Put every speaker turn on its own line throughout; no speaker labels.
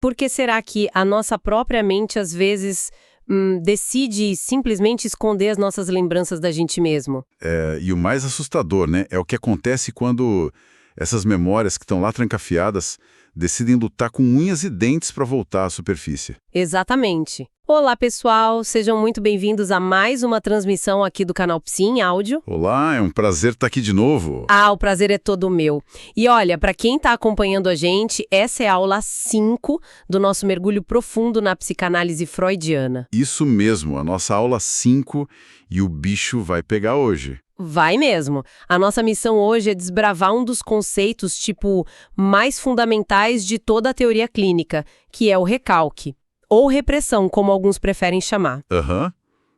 Por que será que a nossa própria mente, às vezes, decide simplesmente esconder as nossas lembranças da gente mesmo?
E o mais assustador, né, é o que acontece quando essas memórias que estão lá trancafiadas decidem lutar com unhas e dentes para voltar à superfície.
Exatamente. Olá, pessoal! Sejam muito bem-vindos a mais uma transmissão aqui do canal Psi em áudio.
Olá, é um prazer estar aqui de novo.
Ah, o prazer é todo meu. E olha, para quem está acompanhando a gente, essa é a aula 5 do nosso mergulho profundo na psicanálise freudiana.
Isso mesmo, a nossa aula 5 e o bicho vai pegar hoje.
Vai mesmo. A nossa missão hoje é desbravar um dos conceitos, mais fundamentais de toda a teoria clínica, que é o recalque. Ou repressão, como alguns preferem chamar.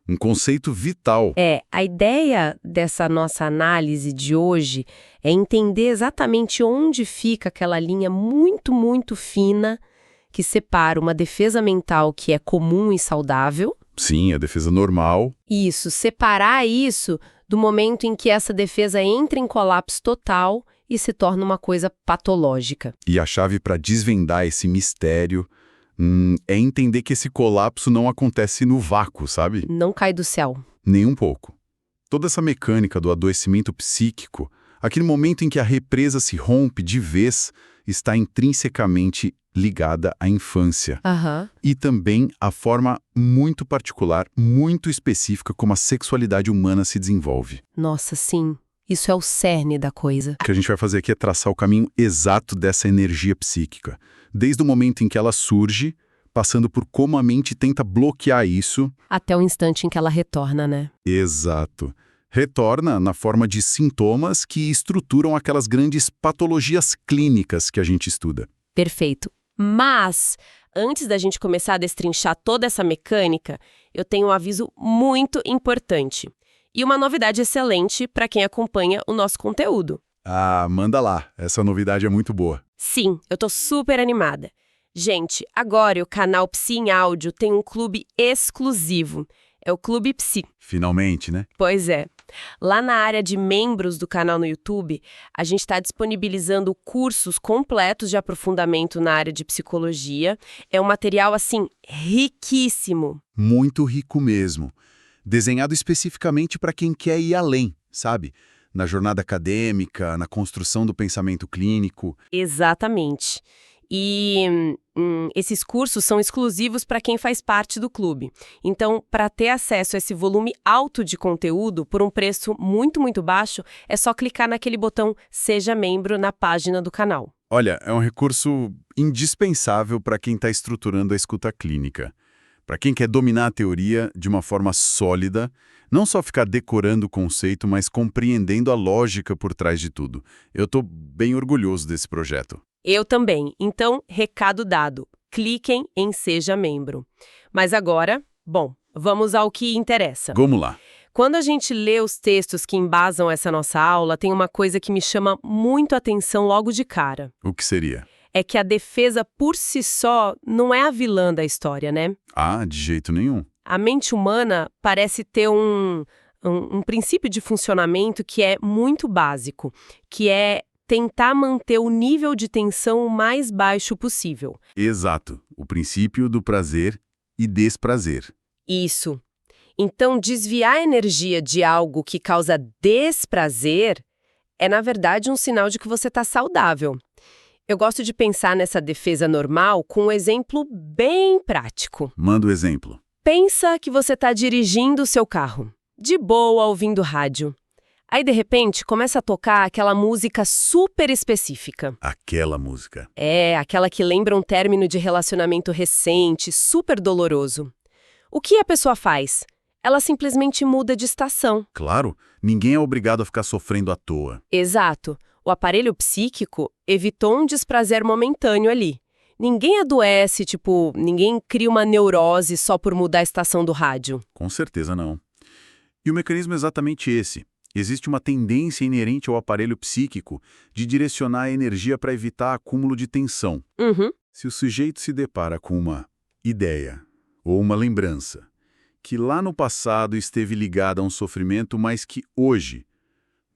Um conceito vital.
A ideia dessa nossa análise de hoje é entender exatamente onde fica aquela linha muito, muito fina que separa uma defesa mental que é comum e saudável.
Sim, a defesa normal.
Isso, separar isso do momento em que essa defesa entra em colapso total e se torna uma coisa patológica.
E a chave para desvendar esse mistério é entender que esse colapso não acontece no vácuo, sabe?
Não cai do céu.
Nem um pouco. Toda essa mecânica do adoecimento psíquico, aquele momento em que a represa se rompe de vez, está intrinsecamente ligada à infância. E também à forma muito particular, muito específica como a sexualidade humana se desenvolve.
Nossa, sim. Isso é o cerne da coisa.
O que a gente vai fazer aqui é traçar o caminho exato dessa energia psíquica. Desde o momento em que ela surge, passando por como a mente tenta bloquear isso.
Até o instante em que ela retorna, né?
Exato. Retorna na forma de sintomas que estruturam aquelas grandes patologias clínicas que a gente estuda.
Perfeito. Mas, antes da gente começar a destrinchar toda essa mecânica, eu tenho um aviso muito importante. E uma novidade excelente para quem acompanha o nosso conteúdo.
Ah, manda lá. Essa novidade é muito boa.
Sim, eu tô super animada. Gente, agora o canal Psi em áudio tem um clube exclusivo. É o Clube Psi.
Finalmente, né?
Pois é. Lá na área de membros do canal no YouTube, a gente está disponibilizando cursos completos de aprofundamento na área de psicologia. É um material, riquíssimo.
Muito rico mesmo. Desenhado especificamente para quem quer ir além, sabe? Na jornada acadêmica, na construção do pensamento clínico.
Exatamente. E esses cursos são exclusivos para quem faz parte do clube. Então, para ter acesso a esse volume alto de conteúdo por um preço muito, muito baixo, é só clicar naquele botão Seja Membro na página do canal.
Olha, é um recurso indispensável para quem está estruturando a escuta clínica. Para quem quer dominar a teoria de uma forma sólida, não só ficar decorando o conceito, mas compreendendo a lógica por trás de tudo. Eu estou bem orgulhoso desse projeto.
Eu também. Então, recado dado. Cliquem em Seja Membro. Mas agora, vamos ao que interessa.
Vamos lá.
Quando a gente lê os textos que embasam essa nossa aula, tem uma coisa que me chama muito a atenção logo de cara.
O que seria?
É que a defesa por si só não é a vilã da história, né?
Ah, de jeito nenhum.
A mente humana parece ter um princípio de funcionamento que é muito básico, que é tentar manter o nível de tensão o mais baixo possível.
Exato. O princípio do prazer e desprazer.
Isso. Então, desviar a energia de algo que causa desprazer é, na verdade, um sinal de que você está saudável. Eu gosto de pensar nessa defesa normal com um exemplo bem prático.
Manda o exemplo.
Pensa que você está dirigindo o seu carro, de boa, ouvindo rádio. Aí, de repente, começa a tocar aquela música super específica.
Aquela música.
Aquela que lembra um término de relacionamento recente, super doloroso. O que a pessoa faz? Ela simplesmente muda de estação.
Claro, ninguém é obrigado a ficar sofrendo à toa.
Exato. O aparelho psíquico evitou um desprazer momentâneo ali. Ninguém adoece, ninguém cria uma neurose só por mudar a estação do rádio.
Com certeza não. E o mecanismo é exatamente esse. Existe uma tendência inerente ao aparelho psíquico de direcionar a energia para evitar acúmulo de tensão. Se o sujeito se depara com uma ideia ou uma lembrança que lá no passado esteve ligada a um sofrimento, mas que hoje,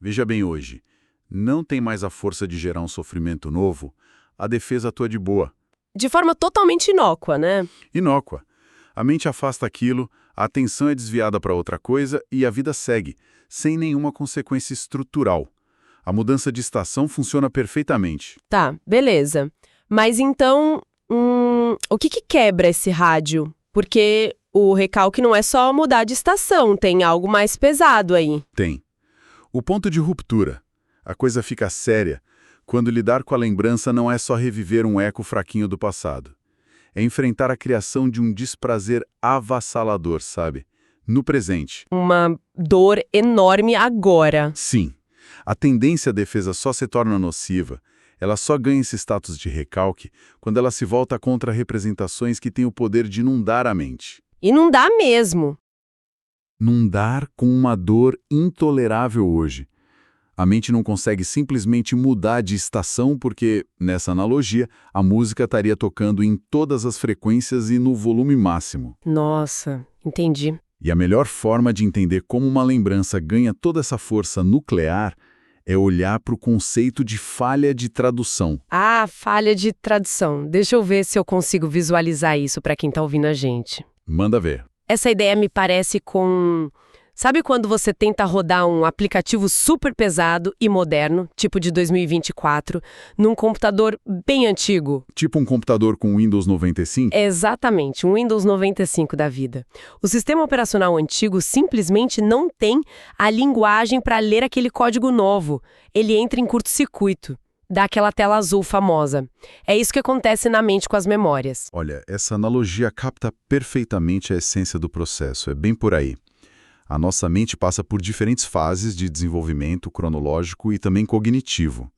veja bem hoje, não tem mais a força de gerar um sofrimento novo, a defesa atua de boa.
de forma totalmente inócua, né?
Inócua. A mente afasta aquilo, a atenção é desviada para outra coisa e a vida segue, sem nenhuma consequência estrutural. A mudança de estação funciona perfeitamente.
Tá, beleza. Mas então, o que quebra esse rádio? Porque o recalque não é só mudar de estação, tem algo mais pesado aí.
Tem. O ponto de ruptura. A coisa fica séria quando lidar com a lembrança não é só reviver um eco fraquinho do passado. É enfrentar a criação de um desprazer avassalador, sabe? No presente.
Uma dor enorme agora.
Sim. A tendência à defesa só se torna nociva. Ela só ganha esse status de recalque quando ela se volta contra representações que têm o poder de inundar a mente.
E não dá mesmo.
Inundar com uma dor intolerável hoje. A mente não consegue simplesmente mudar de estação porque, nessa analogia, a música estaria tocando em todas as frequências e no volume máximo.
Nossa, entendi.
E a melhor forma de entender como uma lembrança ganha toda essa força nuclear é olhar para o conceito de falha de tradução.
Ah, falha de tradução. Deixa eu ver se eu consigo visualizar isso para quem está ouvindo a gente.
Manda ver.
Essa ideia me parece com... Sabe quando você tenta rodar um aplicativo super pesado e moderno, tipo de 2024, num computador bem antigo?
Tipo um computador com Windows 95?
Exatamente, um Windows 95 da vida. O sistema operacional antigo simplesmente não tem a linguagem para ler aquele código novo. Ele entra em curto-circuito. Dá aquela tela azul famosa. É isso que acontece na mente com as memórias.
Olha, essa analogia capta perfeitamente a essência do processo. É bem por aí. A nossa mente passa por diferentes fases de desenvolvimento cronológico e também cognitivo.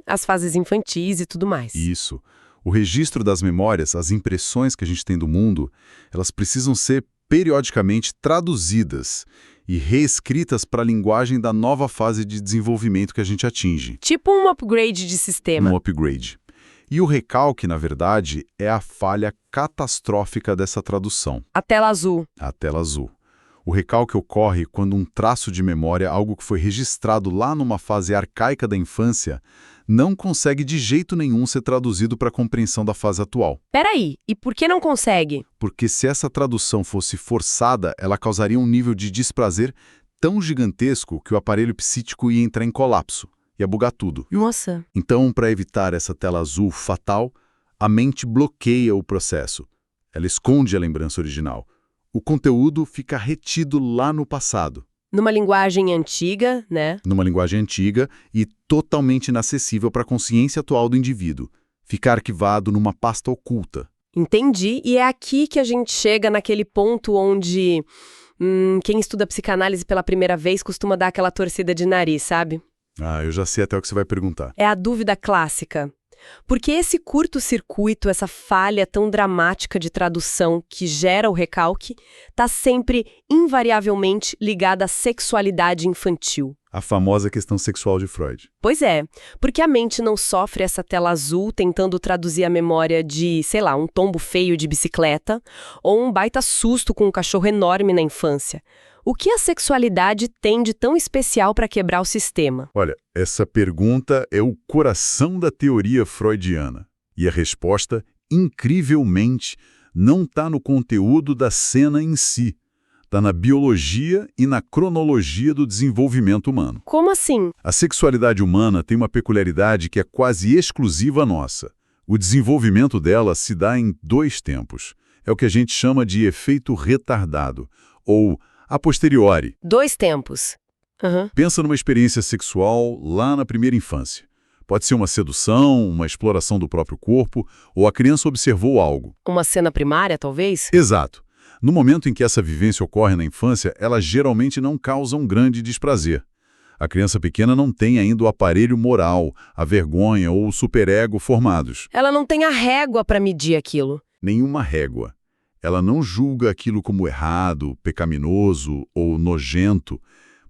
As fases infantis e tudo mais.
Isso. O registro das memórias, as impressões que a gente tem do mundo, elas precisam ser periodicamente traduzidas e reescritas para a linguagem da nova fase de desenvolvimento que a gente atinge.
Tipo um upgrade de sistema.
Um upgrade. E o recalque, na verdade, é a falha catastrófica dessa tradução.
A tela azul.
A tela azul. O recalque ocorre quando um traço de memória, algo que foi registrado lá numa fase arcaica da infância, não consegue de jeito nenhum ser traduzido para a compreensão da fase atual.
Peraí, e por que não consegue?
Porque se essa tradução fosse forçada, ela causaria um nível de desprazer tão gigantesco que o aparelho psíquico ia entrar em colapso, ia bugar tudo.
Nossa.
Então, para evitar essa tela azul fatal, a mente bloqueia o processo. Ela esconde a lembrança original. O conteúdo fica retido lá no passado.
Numa linguagem antiga, né?
Numa linguagem antiga e totalmente inacessível para a consciência atual do indivíduo. Fica arquivado numa pasta oculta.
Entendi. E é aqui que a gente chega naquele ponto onde quem estuda psicanálise pela primeira vez costuma dar aquela torcida de nariz, sabe?
Ah, eu já sei até o que você vai perguntar.
É a dúvida clássica. Porque esse curto-circuito, essa falha tão dramática de tradução que gera o recalque, está sempre, invariavelmente, ligada à sexualidade infantil.
A famosa questão sexual de Freud.
Pois é, porque a mente não sofre essa tela azul tentando traduzir a memória de, sei lá, um tombo feio de bicicleta ou um baita susto com um cachorro enorme na infância. O que a sexualidade tem de tão especial para quebrar o sistema?
Olha, essa pergunta é o coração da teoria freudiana. E a resposta, incrivelmente, não está no conteúdo da cena em si. Está na biologia e na cronologia do desenvolvimento humano.
Como assim?
A sexualidade humana tem uma peculiaridade que é quase exclusiva nossa. O desenvolvimento dela se dá em 2 tempos. É o que a gente chama de efeito retardado, ou a posteriori.
2 tempos.
Pensa numa experiência sexual lá na primeira infância. Pode ser uma sedução, uma exploração do próprio corpo, ou a criança observou algo.
Uma cena primária, talvez?
Exato. No momento em que essa vivência ocorre na infância, ela geralmente não causa um grande desprazer. A criança pequena não tem ainda o aparelho moral, a vergonha ou o superego formados.
Ela não tem a régua para medir aquilo.
Nenhuma régua. Ela não julga aquilo como errado, pecaminoso ou nojento.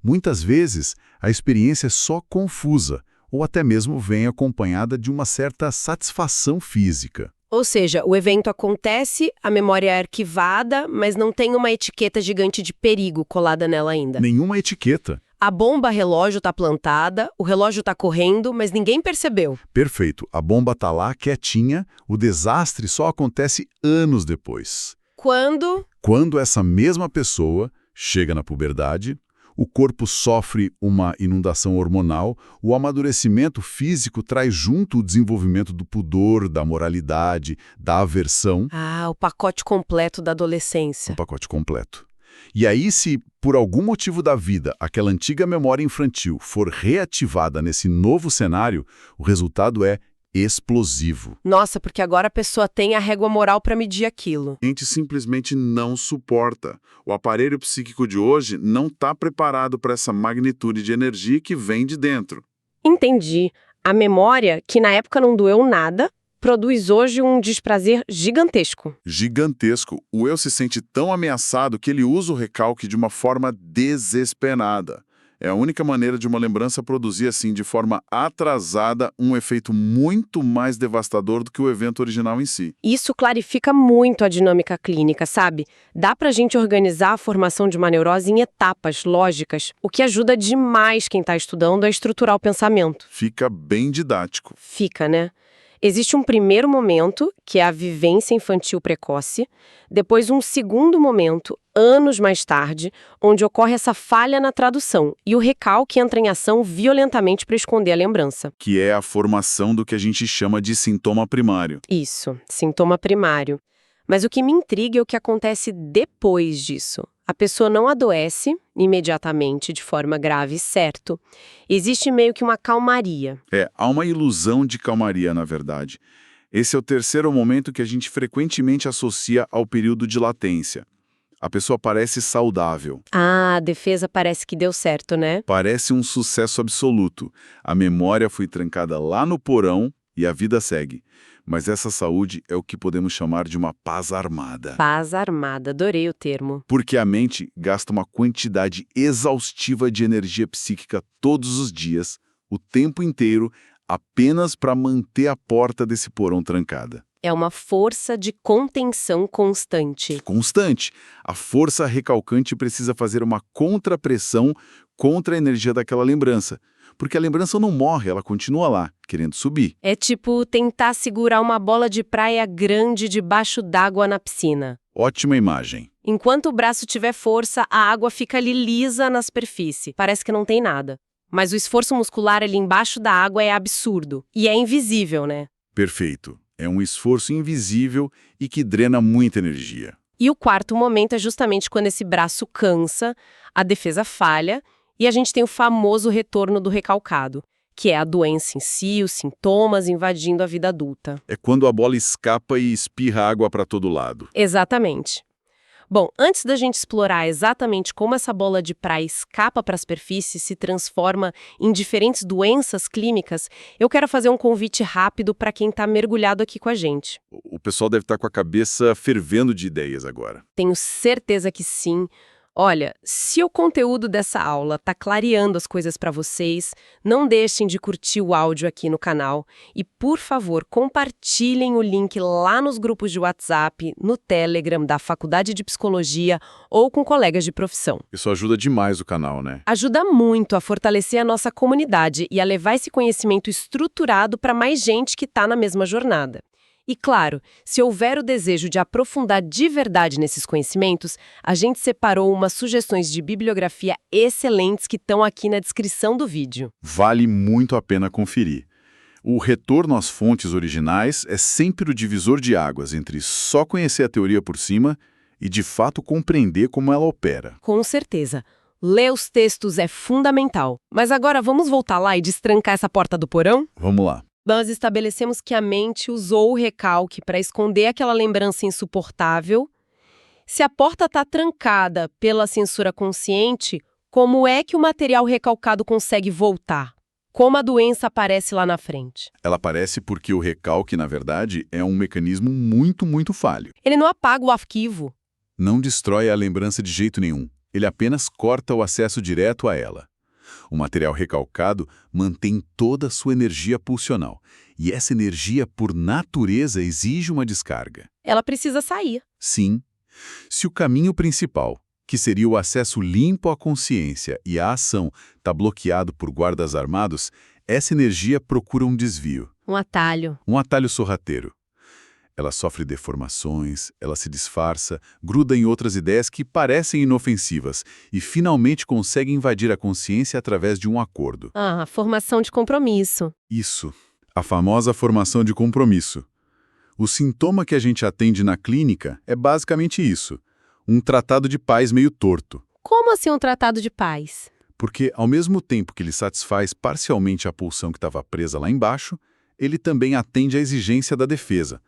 Muitas vezes, a experiência é só confusa, ou até mesmo vem acompanhada de uma certa satisfação física.
Ou seja, o evento acontece, a memória é arquivada, mas não tem uma etiqueta gigante de perigo colada nela ainda.
Nenhuma etiqueta.
A bomba relógio está plantada, o relógio está correndo, mas ninguém percebeu.
Perfeito. A bomba tá lá, quietinha, o desastre só acontece anos depois.
Quando
Essa mesma pessoa chega na puberdade, o corpo sofre uma inundação hormonal, o amadurecimento físico traz junto o desenvolvimento do pudor, da moralidade, da aversão.
o pacote completo da adolescência.
Um pacote completo. E aí, se por algum motivo da vida aquela antiga memória infantil for reativada nesse novo cenário, o resultado é explosivo.
Nossa, porque agora a pessoa tem a régua moral para medir aquilo.
A gente simplesmente não suporta. O aparelho psíquico de hoje não está preparado para essa magnitude de energia que vem de dentro.
Entendi. A memória, que na época não doeu nada, produz hoje um desprazer gigantesco.
Gigantesco. O eu se sente tão ameaçado que ele usa o recalque de uma forma desesperada. É a única maneira de uma lembrança produzir, assim, de forma atrasada, um efeito muito mais devastador do que o evento original em si.
Isso clarifica muito a dinâmica clínica, sabe? Dá pra gente organizar a formação de uma neurose em etapas lógicas, o que ajuda demais quem tá estudando a estruturar o pensamento.
Fica bem didático.
Fica, né? Existe um primeiro momento, que é a vivência infantil precoce, depois um segundo momento, anos mais tarde, onde ocorre essa falha na tradução e o recalque entra em ação violentamente para esconder a lembrança.
Que é a formação do que a gente chama de sintoma primário.
Isso, sintoma primário. Mas o que me intriga é o que acontece depois disso. A pessoa não adoece imediatamente de forma grave, certo? Existe meio que uma calmaria.
Há uma ilusão de calmaria, na verdade. Esse é o terceiro momento que a gente frequentemente associa ao período de latência. A pessoa parece saudável.
A defesa parece que deu certo, né?
Parece um sucesso absoluto. A memória foi trancada lá no porão e a vida segue. Mas essa saúde é o que podemos chamar de uma paz armada.
Paz armada, adorei o termo.
Porque a mente gasta uma quantidade exaustiva de energia psíquica todos os dias, o tempo inteiro, apenas para manter a porta desse porão trancada.
É uma força de contenção constante.
Constante. A força recalcante precisa fazer uma contrapressão contra a energia daquela lembrança. Porque a lembrança não morre, ela continua lá, querendo subir.
É tipo tentar segurar uma bola de praia grande debaixo d'água na piscina.
Ótima imagem.
Enquanto o braço tiver força, a água fica ali lisa na superfície. Parece que não tem nada. Mas o esforço muscular ali embaixo da água é absurdo. E é invisível, né?
Perfeito. É um esforço invisível e que drena muita energia.
E o quarto momento é justamente quando esse braço cansa, a defesa falha e a gente tem o famoso retorno do recalcado, que é a doença em si, os sintomas invadindo a vida adulta.
É quando a bola escapa e espirra água para todo lado.
Exatamente. Bom, antes da gente explorar exatamente como essa bola de praia escapa para a superfície e se transforma em diferentes doenças clínicas, eu quero fazer um convite rápido para quem está mergulhado aqui com a gente.
O pessoal deve estar com a cabeça fervendo de ideias agora.
Tenho certeza que sim. Olha, se o conteúdo dessa aula está clareando as coisas para vocês, não deixem de curtir o áudio aqui no canal e, por favor, compartilhem o link lá nos grupos de WhatsApp, no Telegram da Faculdade de Psicologia ou com colegas de profissão.
Isso ajuda demais o canal, né?
Ajuda muito a fortalecer a nossa comunidade e a levar esse conhecimento estruturado para mais gente que está na mesma jornada. E claro, se houver o desejo de aprofundar de verdade nesses conhecimentos, a gente separou umas sugestões de bibliografia excelentes que estão aqui na descrição do vídeo.
Vale muito a pena conferir. O retorno às fontes originais é sempre o divisor de águas entre só conhecer a teoria por cima e, de fato, compreender como ela opera.
Com certeza. Ler os textos é fundamental. Mas agora vamos voltar lá e destrancar essa porta do porão?
Vamos lá.
Nós estabelecemos que a mente usou o recalque para esconder aquela lembrança insuportável. Se a porta está trancada pela censura consciente, como é que o material recalcado consegue voltar? Como a doença aparece lá na frente?
Ela aparece porque o recalque, na verdade, é um mecanismo muito falho.
Ele não apaga o arquivo.
Não destrói a lembrança de jeito nenhum. Ele apenas corta o acesso direto a ela. O material recalcado mantém toda a sua energia pulsional. E essa energia, por natureza, exige uma descarga.
Ela precisa sair.
Sim. Se o caminho principal,
que seria o acesso limpo à consciência e à ação, está bloqueado por guardas armados, essa energia procura um desvio.
Um atalho.
Um atalho sorrateiro. Ela sofre deformações, ela se disfarça, gruda em outras ideias que parecem inofensivas e finalmente consegue invadir a consciência através de um acordo.
Ah, formação de compromisso.
Isso, a famosa formação de compromisso. O sintoma que a gente atende na clínica é basicamente isso, um tratado de paz meio torto.
Como assim um tratado de paz?
Porque, ao mesmo tempo que ele satisfaz parcialmente a pulsão que estava presa lá embaixo, ele também atende à exigência da defesa.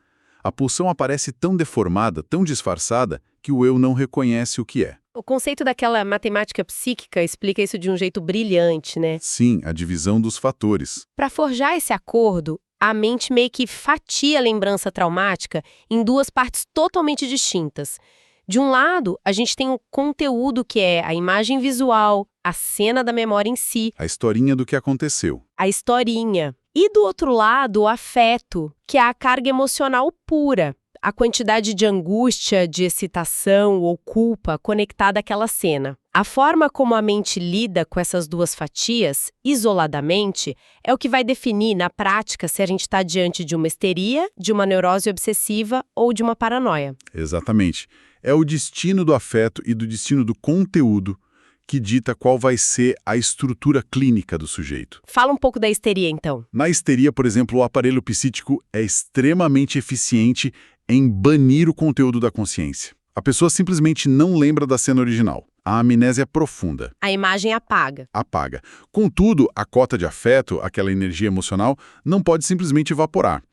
A pulsão aparece tão deformada, tão disfarçada, que o eu não reconhece o que é.
O conceito daquela matemática psíquica explica isso de um jeito brilhante, né?
Sim, a divisão dos fatores.
Para forjar esse acordo, a mente meio que fatia a lembrança traumática em duas partes totalmente distintas. De um lado, a gente tem o conteúdo, que é a imagem visual, a cena da memória em si.
A historinha do que aconteceu.
A historinha. E do outro lado, o afeto, que é a carga emocional pura, a quantidade de angústia, de excitação ou culpa conectada àquela cena. A forma como a mente lida com essas duas fatias, isoladamente, é o que vai definir, na prática, se a gente está diante de uma histeria, de uma neurose obsessiva ou de uma paranoia.
Exatamente. É o destino do afeto e do destino do conteúdo que dita qual vai ser a estrutura clínica do sujeito.
Fala um pouco da histeria, então.
Na histeria, por exemplo, o aparelho psíquico é extremamente eficiente em banir o conteúdo da consciência. A pessoa simplesmente não lembra da cena original. A amnésia é profunda.
A imagem apaga.
Apaga. Contudo, a cota de afeto, aquela energia emocional, não pode simplesmente evaporar.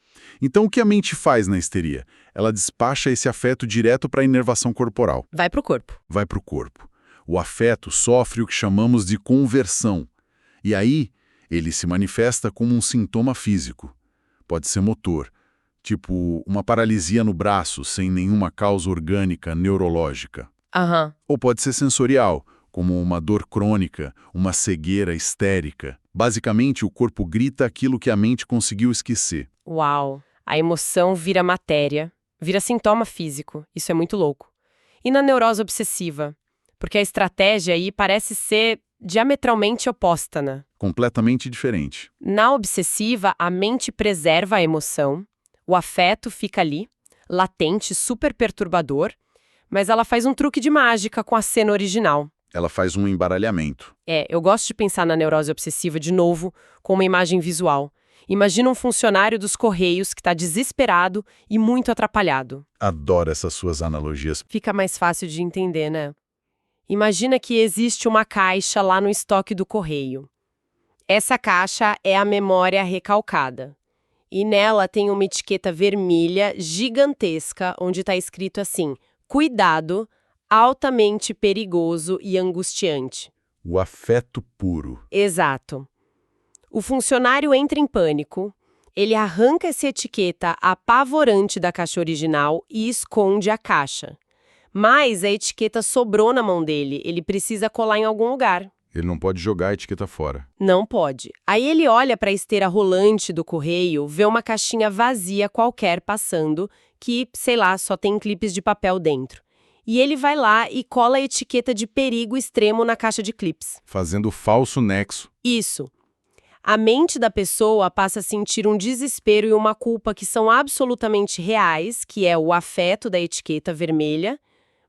Então, o que a mente faz na histeria? Ela despacha esse afeto direto para a inervação corporal.
Vai para o corpo.
Vai para o corpo. O afeto sofre o que chamamos de conversão. E aí, ele se manifesta como um sintoma físico. Pode ser motor, tipo uma paralisia no braço sem nenhuma causa orgânica neurológica. Ou pode ser sensorial, como uma dor crônica, uma cegueira histérica. Basicamente, o corpo grita aquilo que a mente conseguiu esquecer.
Uau! A emoção vira matéria, vira sintoma físico. Isso é muito louco. E na neurose obsessiva? Porque a estratégia aí parece ser diametralmente oposta, né?
Completamente diferente.
Na obsessiva, a mente preserva a emoção, o afeto fica ali, latente, super perturbador, mas ela faz um truque de mágica com a cena original.
Ela faz um embaralhamento.
Eu gosto de pensar na neurose obsessiva de novo com uma imagem visual. Imagina um funcionário dos Correios que está desesperado e muito atrapalhado.
Adoro essas suas analogias.
Fica mais fácil de entender, né? Imagina que existe uma caixa lá no estoque do correio. Essa caixa é a memória recalcada. E nela tem uma etiqueta vermelha gigantesca onde está escrito assim: cuidado, altamente perigoso e angustiante.
O afeto puro.
Exato. O funcionário entra em pânico, ele arranca essa etiqueta apavorante da caixa original e esconde a caixa. Mas a etiqueta sobrou na mão dele, ele precisa colar em algum lugar.
Ele não pode jogar a etiqueta fora.
Não pode. Aí ele olha para a esteira rolante do correio, vê uma caixinha vazia qualquer passando, que, sei lá, só tem clipes de papel dentro. E ele vai lá e cola a etiqueta de perigo extremo na caixa de clipes.
Fazendo o falso nexo.
Isso. A mente da pessoa passa a sentir um desespero e uma culpa que são absolutamente reais, que é o afeto da etiqueta vermelha,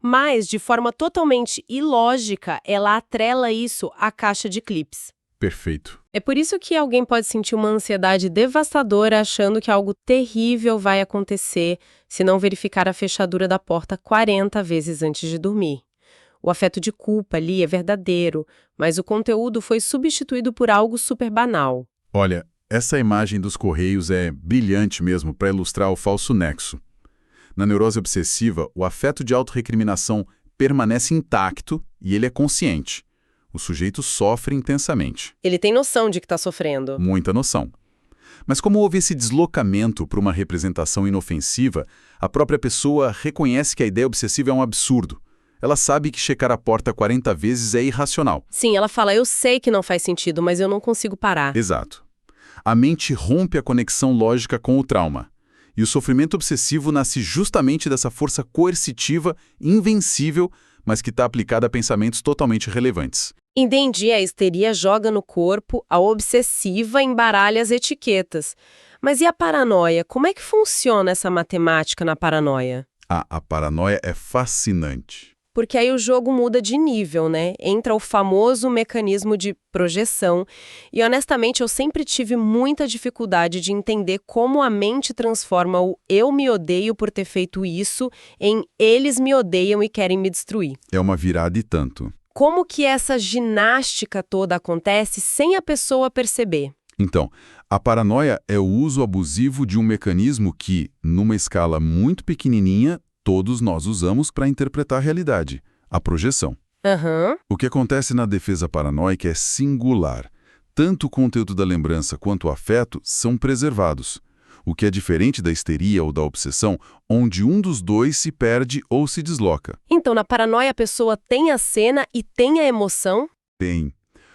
mas, de forma totalmente ilógica, ela atrela isso à caixa de clipes.
Perfeito.
É por isso que alguém pode sentir uma ansiedade devastadora achando que algo terrível vai acontecer se não verificar a fechadura da porta 40 vezes antes de dormir. O afeto de culpa ali é verdadeiro, mas o conteúdo foi substituído por algo super banal.
Olha, essa imagem dos Correios é brilhante mesmo para ilustrar o falso nexo. Na neurose obsessiva, o afeto de autorrecriminação permanece intacto e ele é consciente. O sujeito sofre intensamente.
Ele tem noção de que está sofrendo.
Muita noção. Mas como houve esse deslocamento para uma representação inofensiva, a própria pessoa reconhece que a ideia obsessiva é um absurdo. Ela sabe que checar a porta 40 vezes é irracional.
Sim, ela fala, eu sei que não faz sentido, mas eu não consigo parar.
Exato. A mente rompe a conexão lógica com o trauma. E o sofrimento obsessivo nasce justamente dessa força coercitiva, invencível, mas que está aplicada a pensamentos totalmente relevantes.
Entendi, a histeria joga no corpo, a obsessiva embaralha as etiquetas. Mas e a paranoia? Como é que funciona essa matemática na paranoia?
A paranoia é fascinante.
Porque aí o jogo muda de nível, né? Entra o famoso mecanismo de projeção. E honestamente, eu sempre tive muita dificuldade de entender como a mente transforma o eu me odeio por ter feito isso em eles me odeiam e querem me destruir.
É uma virada e tanto.
Como que essa ginástica toda acontece sem a pessoa perceber?
Então, a paranoia é o uso abusivo de um mecanismo que, numa escala muito pequenininha, todos nós usamos para interpretar a realidade, a projeção. O que acontece na defesa paranoica é singular. Tanto o conteúdo da lembrança quanto o afeto são preservados, o que é diferente da histeria ou da obsessão, onde um dos dois se perde ou se desloca.
Então, na paranoia, a pessoa tem a cena e tem a emoção?
Tem.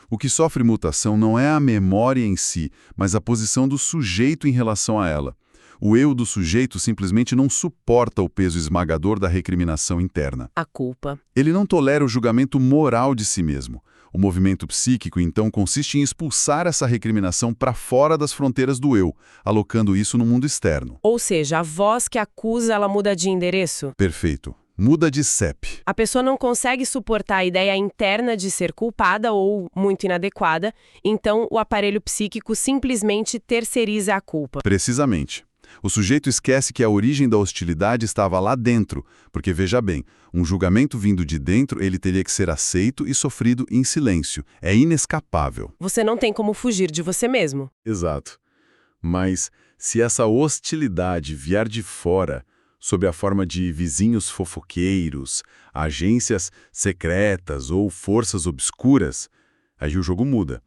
O que sofre mutação não é a memória em si, mas a posição do sujeito em relação a ela. O eu do sujeito simplesmente não suporta o peso esmagador da recriminação interna.
A culpa.
Ele não tolera o julgamento moral de si mesmo. O movimento psíquico, então, consiste em expulsar essa recriminação para fora das fronteiras do eu, alocando isso no mundo externo.
Ou seja, a voz que acusa, ela muda de endereço?
Perfeito. Muda de CEP.
A pessoa não consegue suportar a ideia interna de ser culpada ou muito inadequada, então o aparelho psíquico simplesmente terceiriza a culpa.
Precisamente. O sujeito esquece que a origem da hostilidade estava lá dentro, porque, veja bem, um julgamento vindo de dentro, ele teria que ser aceito e sofrido em silêncio. É inescapável.
Você não tem como fugir de você mesmo.
Exato. Mas, se essa hostilidade vier de fora, sob a forma de vizinhos fofoqueiros, agências secretas ou forças obscuras, aí o jogo muda.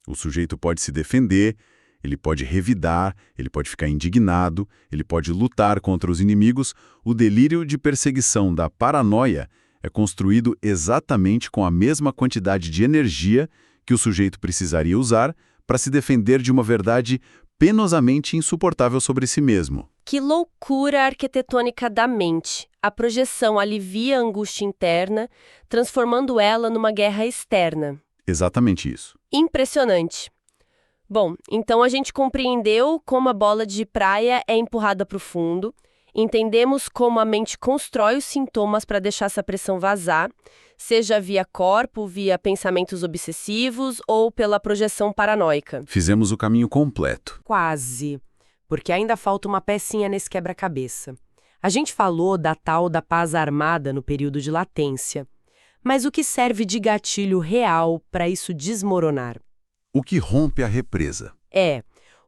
O sujeito pode se defender, ele pode revidar, ele pode ficar indignado, ele pode lutar contra os inimigos. O delírio de perseguição da paranoia é construído exatamente com a mesma quantidade de energia que o sujeito precisaria usar para se defender de uma verdade penosamente insuportável sobre si mesmo.
Que loucura arquitetônica da mente! A projeção alivia a angústia interna, transformando ela numa guerra externa.
Exatamente isso.
Impressionante. Bom, então a gente compreendeu como a bola de praia é empurrada para o fundo, entendemos como a mente constrói os sintomas para deixar essa pressão vazar, seja via corpo, via pensamentos obsessivos ou pela projeção paranoica.
Fizemos o caminho completo.
Quase, porque ainda falta uma pecinha nesse quebra-cabeça. A gente falou da tal da paz armada no período de latência, mas o que serve de gatilho real para isso desmoronar?
O que rompe a represa?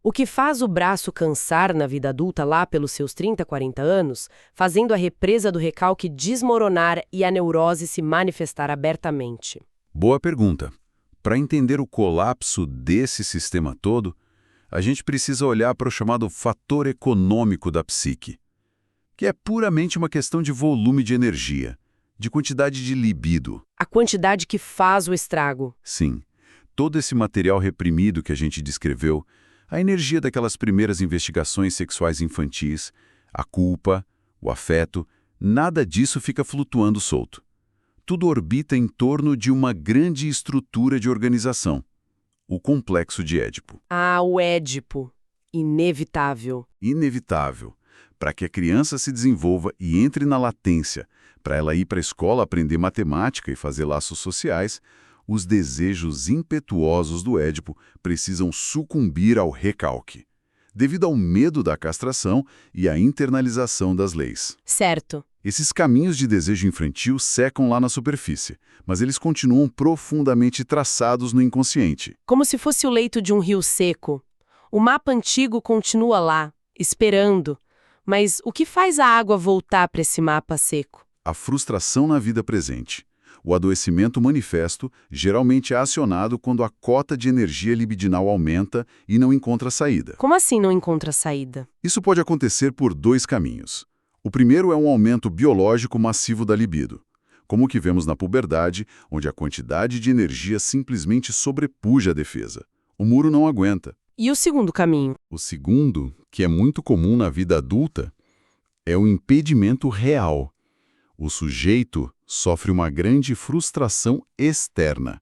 O que faz o braço cansar na vida adulta lá pelos seus 30, 40 anos, fazendo a represa do recalque desmoronar e a neurose se manifestar abertamente.
Boa pergunta. Para entender o colapso desse sistema todo, a gente precisa olhar para o chamado fator econômico da psique, que é puramente uma questão de volume de energia, de quantidade de libido.
A quantidade que faz o estrago.
Sim. Todo esse material reprimido que a gente descreveu, a energia daquelas primeiras investigações sexuais infantis, a culpa, o afeto, nada disso fica flutuando solto. Tudo orbita em torno de uma grande estrutura de organização, o complexo de Édipo.
Ah, o Édipo. Inevitável.
Inevitável. Para que a criança se desenvolva e entre na latência, para ela ir para a escola aprender matemática e fazer laços sociais, os desejos impetuosos do Édipo precisam sucumbir ao recalque, devido ao medo da castração e à internalização das leis.
Certo.
Esses caminhos de desejo infantil secam lá na superfície, mas eles continuam profundamente traçados no inconsciente.
Como se fosse o leito de um rio seco. O mapa antigo continua lá, esperando. Mas o que faz a água voltar para esse mapa seco?
A frustração na vida presente. O adoecimento manifesto geralmente é acionado quando a cota de energia libidinal aumenta e não encontra saída.
Como assim não encontra saída?
Isso pode acontecer por dois caminhos. O primeiro é um aumento biológico massivo da libido, como o que vemos na puberdade, onde a quantidade de energia simplesmente sobrepuja a defesa. O muro não aguenta.
E o segundo caminho?
O segundo, que é muito comum na vida adulta, é o impedimento real. O sujeito, sofre uma grande frustração externa.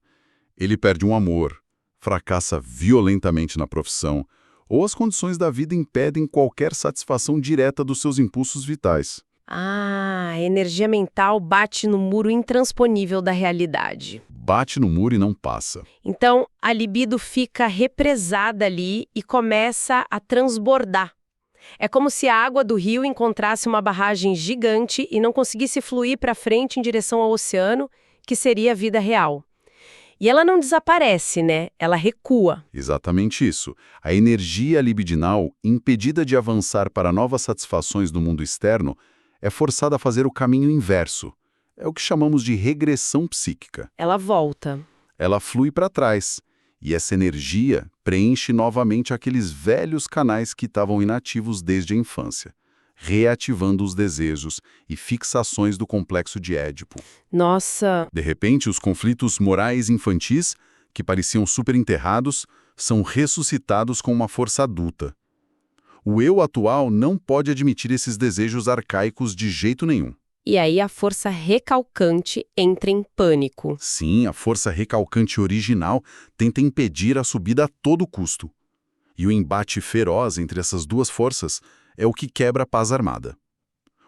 Ele perde um amor, fracassa violentamente na profissão, ou as condições da vida impedem qualquer satisfação direta dos seus impulsos vitais.
Ah, a energia mental bate no muro intransponível da realidade.
Bate no muro e não passa.
Então, a libido fica represada ali e começa a transbordar. É como se a água do rio encontrasse uma barragem gigante e não conseguisse fluir para frente em direção ao oceano, que seria a vida real. E ela não desaparece, né? Ela recua.
Exatamente isso. A energia libidinal, impedida de avançar para novas satisfações do mundo externo, é forçada a fazer o caminho inverso. É o que chamamos de regressão psíquica.
Ela volta.
Ela flui para trás. E essa energia preenche novamente aqueles velhos canais que estavam inativos desde a infância, reativando os desejos e fixações do complexo de Édipo.
Nossa!
De repente, os conflitos morais infantis, que pareciam superenterrados, são ressuscitados com uma força adulta. O eu atual não pode admitir esses desejos arcaicos de jeito nenhum.
E aí a força recalcante entra em pânico.
Sim, a força recalcante original tenta impedir a subida a todo custo. E o embate feroz entre essas duas forças é o que quebra a paz armada.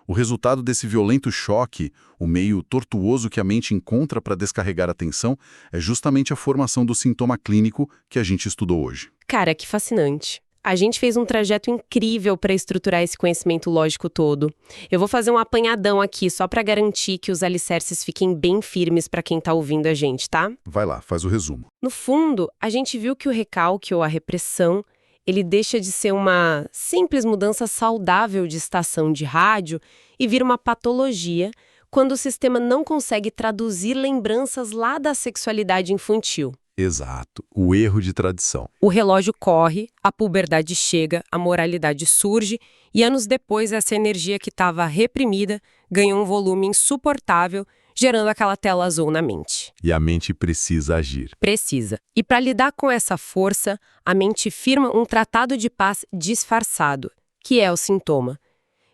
O resultado desse violento choque, o meio tortuoso que a mente encontra para descarregar a tensão, é justamente a formação do sintoma clínico que a gente estudou hoje.
Cara, que fascinante. A gente fez um trajeto incrível para estruturar esse conhecimento lógico todo. Eu vou fazer um apanhadão aqui só para garantir que os alicerces fiquem bem firmes para quem está ouvindo a gente, tá?
Vai lá, faz o resumo.
No fundo, a gente viu que o recalque ou a repressão, ele deixa de ser uma simples mudança saudável de estação de rádio e vira uma patologia quando o sistema não consegue traduzir lembranças lá da sexualidade infantil.
Exato, o erro de tradição.
O relógio corre, a puberdade chega, a moralidade surge e anos depois essa energia que estava reprimida ganhou um volume insuportável, gerando aquela tela azul na mente.
E a mente precisa agir.
Precisa. E para lidar com essa força, a mente firma um tratado de paz disfarçado, que é o sintoma.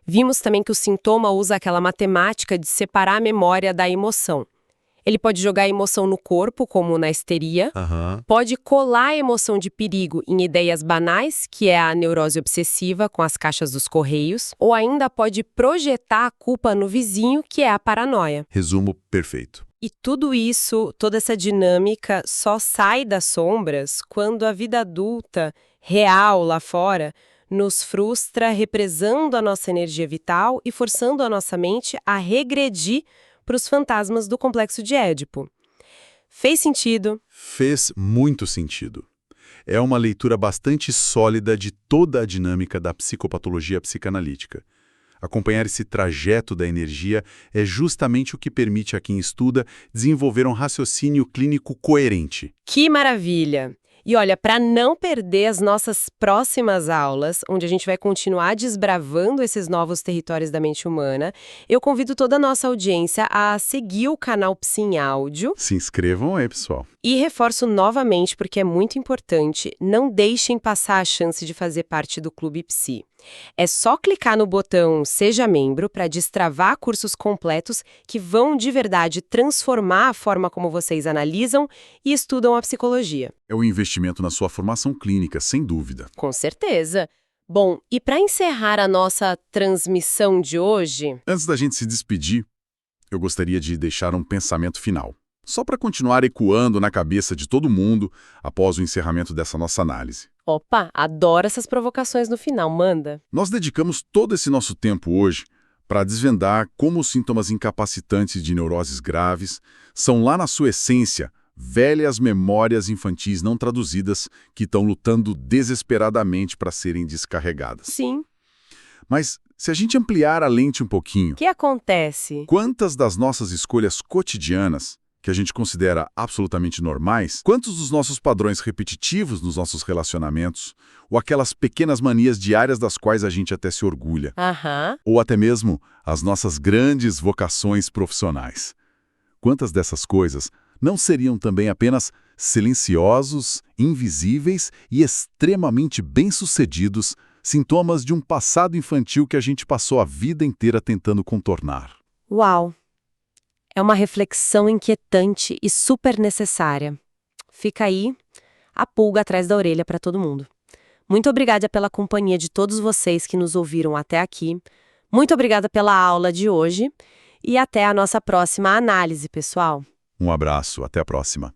Vimos também que o sintoma usa aquela matemática de separar a memória da emoção. Ele pode jogar a emoção no corpo, como na histeria, pode colar a emoção de perigo em ideias banais, que é a neurose obsessiva com as caixas dos correios, ou ainda pode projetar a culpa no vizinho, que é a paranoia.
Resumo perfeito.
E tudo isso, toda essa dinâmica só sai das sombras quando a vida adulta, real lá fora, nos frustra, represando a nossa energia vital e forçando a nossa mente a regredir para os fantasmas do complexo de Édipo. Fez sentido?
Fez muito sentido. É uma leitura bastante sólida de toda a dinâmica da psicopatologia psicanalítica. Acompanhar esse trajeto da energia é justamente o que permite a quem estuda desenvolver um raciocínio clínico coerente.
Que maravilha! E olha, para não perder as nossas próximas aulas, onde a gente vai continuar desbravando esses novos territórios da mente humana, eu convido toda a nossa audiência a seguir o canal Psi em Áudio.
Se inscrevam aí, pessoal.
E reforço novamente, porque é muito importante, não deixem passar a chance de fazer parte do Clube Psi. É só clicar no botão Seja Membro para destravar cursos completos que vão de verdade transformar a forma como vocês analisam e estudam a psicologia.
É um investimento na sua formação clínica, sem dúvida.
Com certeza. Bom, e para encerrar a nossa transmissão de hoje...
Antes da gente se despedir, eu gostaria de deixar um pensamento final. Só para continuar ecoando na cabeça de todo mundo após o encerramento dessa nossa análise.
Opa, adoro essas provocações no final, manda.
Nós dedicamos todo esse nosso tempo hoje para desvendar como os sintomas incapacitantes de neuroses graves são, lá na sua essência, velhas memórias infantis não traduzidas que estão lutando desesperadamente para serem descarregadas.
Sim.
Mas, se a gente ampliar a lente um pouquinho...
O que acontece?
Quantas das nossas escolhas cotidianas, que a gente considera absolutamente normais, quantos dos nossos padrões repetitivos nos nossos relacionamentos, ou aquelas pequenas manias diárias das quais a gente até se orgulha, ou até mesmo as nossas grandes vocações profissionais. Quantas dessas coisas não seriam também apenas silenciosos, invisíveis e extremamente bem-sucedidos, sintomas de um passado infantil que a gente passou a vida inteira tentando contornar?
Uau! É uma reflexão inquietante e super necessária. Fica aí a pulga atrás da orelha para todo mundo. Muito obrigada pela companhia de todos vocês que nos ouviram até aqui. Muito obrigada pela aula de hoje e até a nossa próxima análise, pessoal.
Um abraço, até a próxima.